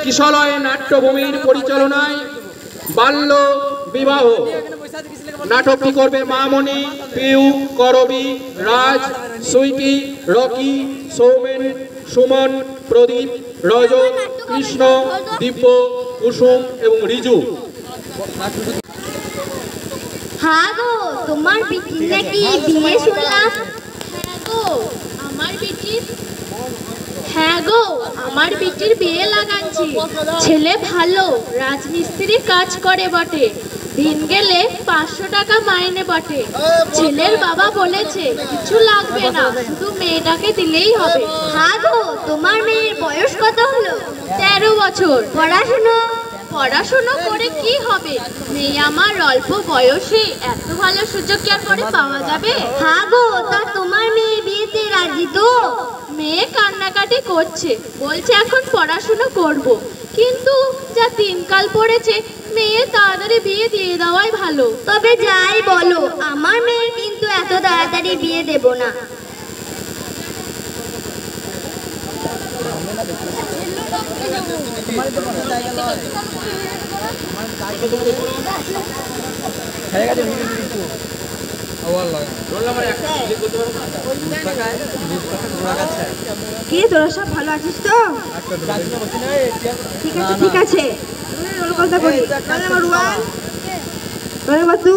কিশলয় নাট্যভূমির পরিচালনায় বাল্য বিবাহ নাটকটি করবে মামনি, পিউ, করবি, রাজ, সুইটি, রকি, সৌমেন, সুমন, প্রদীপ, রজত, কৃষ্ণ, দিব্য, কুসুম এবং রিজু। হ্যাঁ গো, তোমার বিটি নাকি বিয়ে শুনলাম? হ্যাঁ গো, আমার বিটির বিয়ে লাগাচ্ছি। ছেলে ভালো, রাজমিস্ত্রি কাজ করে বটে, দিন গেলে 500 টাকা মাইনে বটে। ছেলের বাবা বলেছে কিছু লাগবে না, শুধু মেয়েটাকে দিলেই হবে। হ্যাঁ গো, তোমার মেয়ের বয়স কত হলো? 13 বছর। পড়াশুনো করে কি হবে? মেয়ে আমার অল্প বয়সে এত ভালো সুযোগ কি আর করে পাওয়া যাবে? হ্যাঁ গো, তা তোমার মেয়ে বিয়েতে রাজি তো? মেয়ে কান্নাকাটি করছে, বলছে এখন পড়াশুনো করব, কিন্তু যা দিনকাল পড়েছে মেয়ে তাড়াতাড়ি বিয়ে দিয়ে দেওয়াই ভালো। তবে যাই বলো, আমার মেয়ের কিন্তু এত তাড়াতাড়ি বিয়ে দেব না। কি তোরা সব ভালো আছিস তো? ঠিক আছে ঠিক আছে, কথা বলি। Number 1, number 2,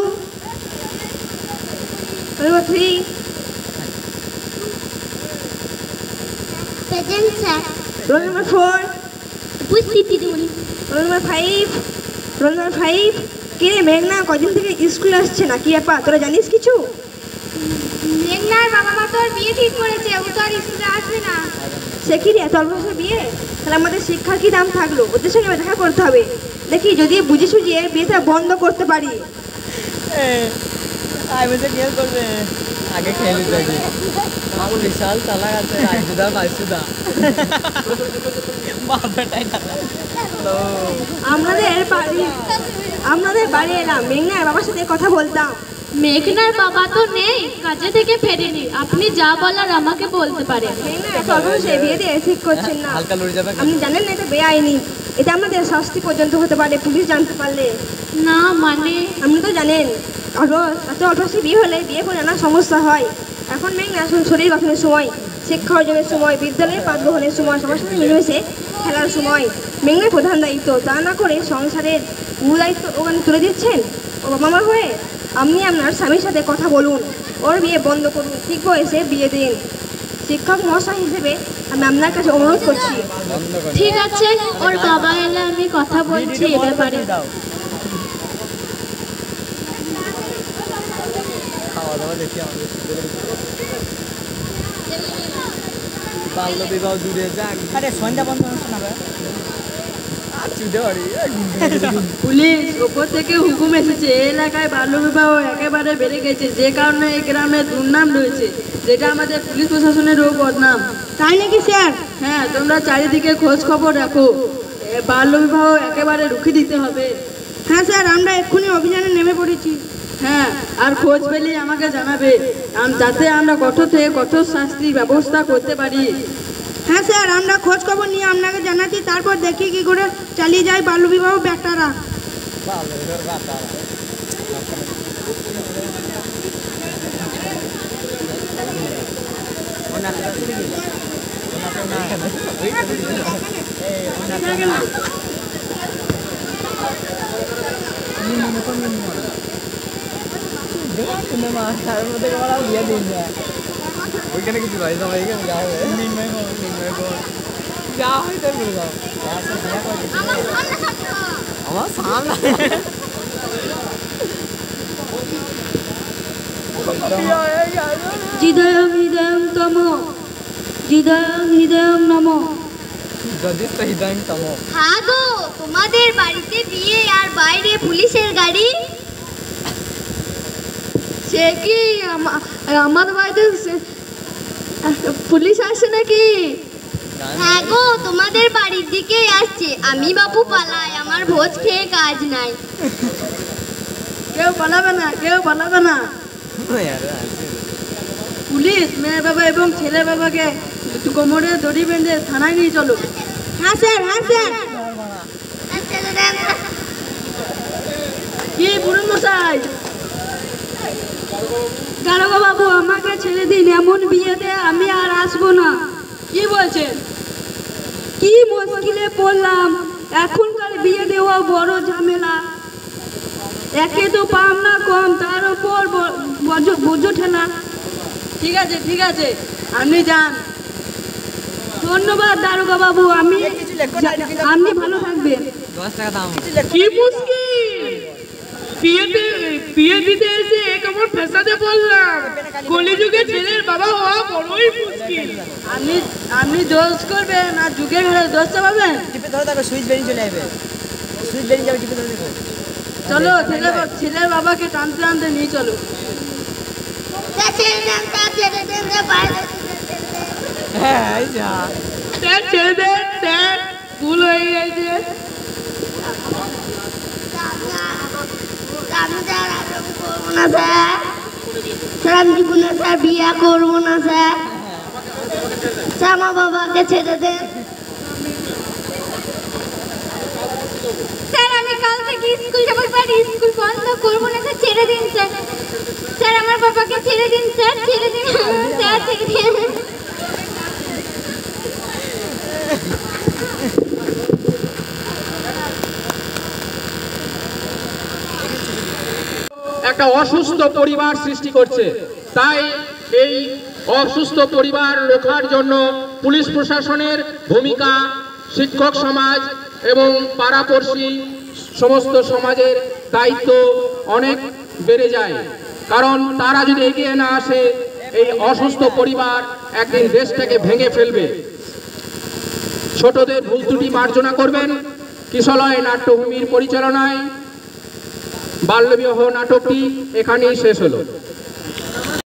number 3। Present sir. Roll number 4, উপস্থিতি দিন। Roll number 5, roll number 5। কে রে মেঘনা, কদিন থেকে স্কুলে আসছে না, কি ব্যাপার তোরা জানিস কিছু? মেঘনার বাবা মা তোর বিয়ে ঠিক করেছে, ও তো আর স্কুলে আসবে না। সে কি রে, এত অল্প বয়সে বিয়ে? তাহলে আমাদের শিক্ষার কি দাম থাকলো? ওদের সঙ্গে দেখা করতে হবে, দেখি যদি বুঝে সুঝিয়ে বিয়েটা বন্ধ করতে পারি। করবে আগে খেয়ে থাকি বিশাল চালাক আছে, রাজুদা মাইসুদা আমাদের বাড়ি এলাম, মেঘনার বাবার সাথে কথা বলতাম। মেঘনার বাবা তো নেই, কাজে থেকে ফেরেনি, আপনি যা বলার আমাকে বলতে পারেন। বিয়ে দিয়ে ঠিক করছেন না, আপনি জানেন না এটা বেআইনি, এটা আমাদের শাস্তি পর্যন্ত হতে পারে পুলিশ জানতে পারলে। না মানে? আপনি তো জানেন এত অল্প বয়সে বিয়ে হলে বিয়ে করে নানা সমস্যা হয়। এখন মেঘনা শরীর গঠনের সময়, শিক্ষা অর্জনের সময়, বিদ্যালয়ে পাঠ গ্রহণের সময়, সবার সাথে মিলেমিশে খেলার সময়। মেঘনার প্রধান দায়িত্ব, তা না করে সংসারের মূল দায়িত্ব ওখানে তুলে দিচ্ছেন ও বাবা মা হয়ে। আপনি আপনার স্বামীর সাথে কথা বলুন, ওর বিয়ে বন্ধ করুন, ঠিক বয়সে বিয়ে দিন। শিক্ষক মহাশয় হিসেবে আমি আপনার কাছে অনুরোধ করছি। ঠিক আছে, ওর বাবা এলে আমি কথা বলছি এ ব্যাপারে। বাল্য বিবাহ দূরে যাক। আরে সন্ধ্যা বন্ধ হচ্ছে না ভাই। পুলিশ ওপর থেকে হুকুম এসেছে, এই এলাকায় বাল্যবিবাহ একেবারে বেড়ে গেছে, যে কারণে এই গ্রামে দুর্নাম রয়েছে, যেটা আমাদের পুলিশ প্রশাসনেরও বদনাম। তাই নাকি স্যার? হ্যাঁ, তোমরা চারিদিকে খোঁজ খবর রাখো, বাল্যবিবাহ একেবারে রুখে দিতে হবে। হ্যাঁ স্যার, আমরা এক্ষুনি অভিযানে নেমে পড়েছি। হ্যাঁ, আর খোঁজ পেলে আমাকে জানাবে, যাতে আমরা কঠোর থেকে কঠোর শাস্তির ব্যবস্থা করতে পারি। হ্যাঁ স্যার, আমরা খোঁজ খবর নিয়ে আপনাকে জানাচ্ছি, তারপর দেখি কি করে চালিয়ে যায় বাল্যবিবাহ ব্যাটারা। ওইখানে কিছু ভাই সবাই এখানে যা হবে যা হয় তাই বলে যাও। আমার সামনে হৃদয়ং হৃদয়ং তম, হৃদয়ং হৃদয়ং নম। হ্যাঁ গো, তোমাদের বাড়িতে বিয়ে আর বাইরে পুলিশের গাড়ি। সে কি আমার বাড়িতে পুলিশ আসে নাকি? হ্যাঁ গো, তোমাদের বাড়ির দিকে আসছে। আমি বাবু পালাই, আমার ভোজ খেয়ে কাজ নাই। কেউ পালাবে না, কেউ পালাবে না। পুলিশ মেয়ের বাবা এবং ছেলের বাবাকে কোমরে দড়ি বেঁধে থানায় নিয়ে চলো। হ্যাঁ স্যার, হ্যাঁ স্যার। দারোগা বাবু আমাকে ছেড়ে দিন, এমন বিয়েতে আমি আর আসবো না। কি বলছেন? কি মুশকিলে পড়লাম, এখনকার বিয়ে দেওয়া বড় ঝামেলা। একে তো পাম না কম, তার উপর বোঝো ঠেলা। ঠিক আছে ঠিক আছে, আপনি যান। ধন্যবাদ দারোগা বাবু, আপনি ভালো থাকবেন। 10 টাকা দাম। কি মুশকিল, বিয়ে দিতে এসে কেমন ফেসাতে বললাম। কলিযুগে ছেলের বাবা হওয়া বড়ই মুশকিল। আপনি দোষ করবেন আর যুগের ঘরে দোষ চাপাবেন। টিপে ধরে দেখো, সুইচ বেরিয়ে চলে আসবে। সুইচ বেরিয়ে যাবে, টিপে ধরে দেখো। চলো ছেলের বাবাকে টানতে টানতে নিয়ে চলো। হ্যাঁ, এই যা। ছেলেদের ভুল হয়ে গেছে। আমি জীবনে স্যার বিয়ে করবো না স্যার, আমার বাবাকে ছেড়ে দেন স্যার। আমি কাল থেকে স্কুল যাবো স্যার, স্কুল বন্ধ করবো না স্যার, ছেড়ে দিন স্যার। স্যার আমার বাবাকে ছেড়ে দিন স্যার, ছেড়ে দিন স্যার, ছেড়ে দিন। একটা অসুস্থ পরিবার সৃষ্টি করছে, তাই এই অসুস্থ পরিবার রক্ষার জন্য পুলিশ প্রশাসনের ভূমিকা, শিক্ষক সমাজ এবং পাড়াপড়শি সমস্ত সমাজের দায়িত্ব অনেক বেড়ে যায়। কারণ তারা যদি এগিয়ে না আসে, এই অসুস্থ পরিবার একদিন দেশটাকে ভেঙে ফেলবে। ছোটদের ভুল ত্রুটি মার্জনা করবেন কিশলয় নাট্যভূমির পরিচালনায়। বাল্যবিবাহ নাটকটি এখানেই শেষ হলো।